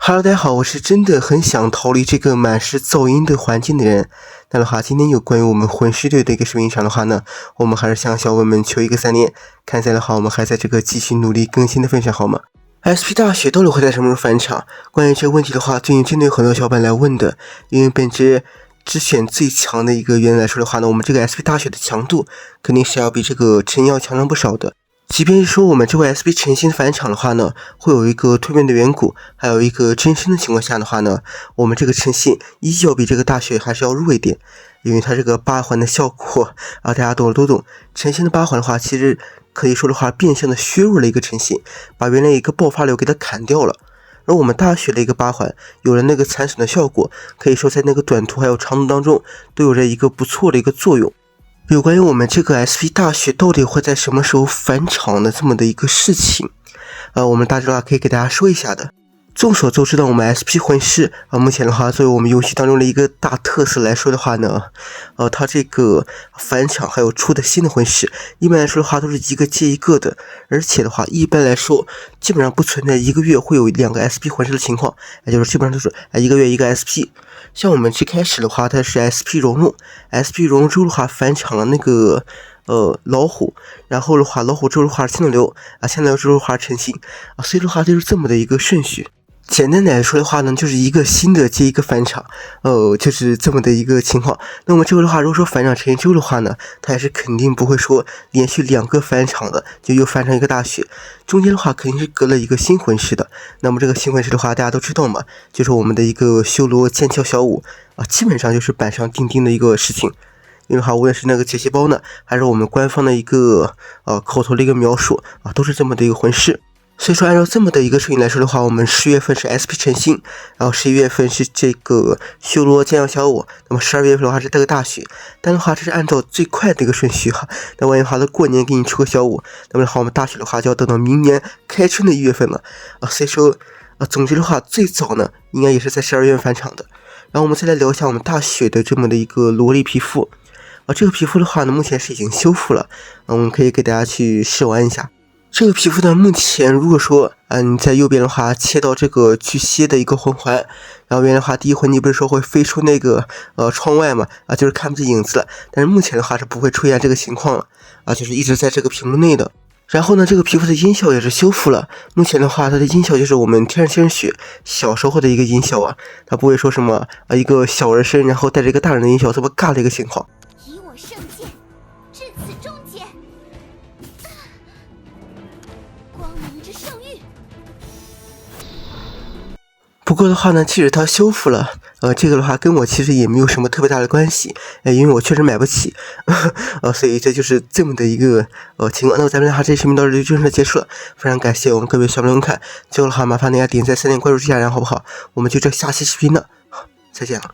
Hello，大家好，我是真的很想逃离这个满是噪音的环境的人。那的话，今天有关于我们魂师队的一个视频上的话呢，我们还是向小伙伴们求一个3连。看起来的话，我们还在这个继续努力更新的份上，好吗 ？SP 大雪到底会在什么时候返场？关于这个问题的话，最近真的有很多小伙伴来问的。因为本着只选最强的一个原因来说的话呢，我们这个 SP 大雪的强度肯定是要比这个晨耀强上不少的。即便是说我们这位 SP 晨星返场的话呢，会有一个蜕变的远古，还有一个真身的情况下的话呢，我们这个晨星依旧比这个大雪还是要弱一点，因为它这个8环的效果大家懂的都懂。晨星的8环的话，其实可以说的话，变相的削弱了一个晨星，把原来一个爆发流给它砍掉了。而我们大雪的一个8环，有了那个残损的效果，可以说在那个短途还有长途当中，都有着一个不错的一个作用。有关于我们这个 SP 大雪到底会在什么时候返场的这么的一个事情，我们大致的话可以给大家说一下的。众所周知的，我们 SP 魂师目前的话，作为我们游戏当中的一个大特色来说的话呢，它这个返场还有出的新的魂师，一般来说的话都是一个接一个的，而且的话一般来说基本上不存在一个月会有2个 SP 魂师的情况，也就是基本上都是一个月一个 SP。像我们最开始的话，它是 SP 融入之后的话返场了那个老虎，然后的话老虎之后的话千岛流千岛流之后的话晨星所以的话就是这么的一个顺序。简单来说的话呢，就是一个新的接一个返场，就是这么的一个情况。那么这个的话，如果说返场晨星之后的话呢，它也是肯定不会说连续2个返场的，就又返场一个大雪，中间的话肯定是隔了一个新魂师的。那么这个新魂师的话，大家都知道嘛，就是我们的一个修罗剑鞘小舞基本上就是板上钉钉的一个事情。因为的话，无论是那个解析包呢，还是我们官方的一个口头的一个描述都是这么的一个魂师。所以说按照这么的一个事情来说的话，我们10月份是 SP 晨星，然后11月份是这个修罗剑鞘小舞，那么12月份的话是这个大雪。但的话这是按照最快的一个顺序那万一的话到过年给你出个小舞，那么的话我们大雪的话就要等到明年开春的1月份了所以说总之的话最早呢应该也是在12月份返场的。然后我们再来聊一下我们大雪的这么的一个萝莉皮肤这个皮肤的话呢目前是已经修复了我们可以给大家去试玩一下。这个皮肤呢，目前如果说你在右边的话切到这个巨蟹的一个魂环，然后原来的话第一魂你不是说会飞出那个窗外嘛就是看不见影子了，但是目前的话是不会出现这个情况了就是一直在这个屏幕内的。然后呢，这个皮肤的音效也是修复了，目前的话它的音效就是我们天然雪小时候的一个音效它不会说什么一个小人声然后带着一个大人的音效这么尬的一个情况。以我圣剑，至此终结。光明之圣域。不过的话呢，即使它修复了，这个的话跟我其实也没有什么特别大的关系，因为我确实买不起，所以这就是这么的一个情况。那么咱们这视频到这里就正式结束了，非常感谢我们各位小朋友们看，最后的话麻烦大家点赞、3连关注一下，然后好不好？我们就这下期视频了，再见了。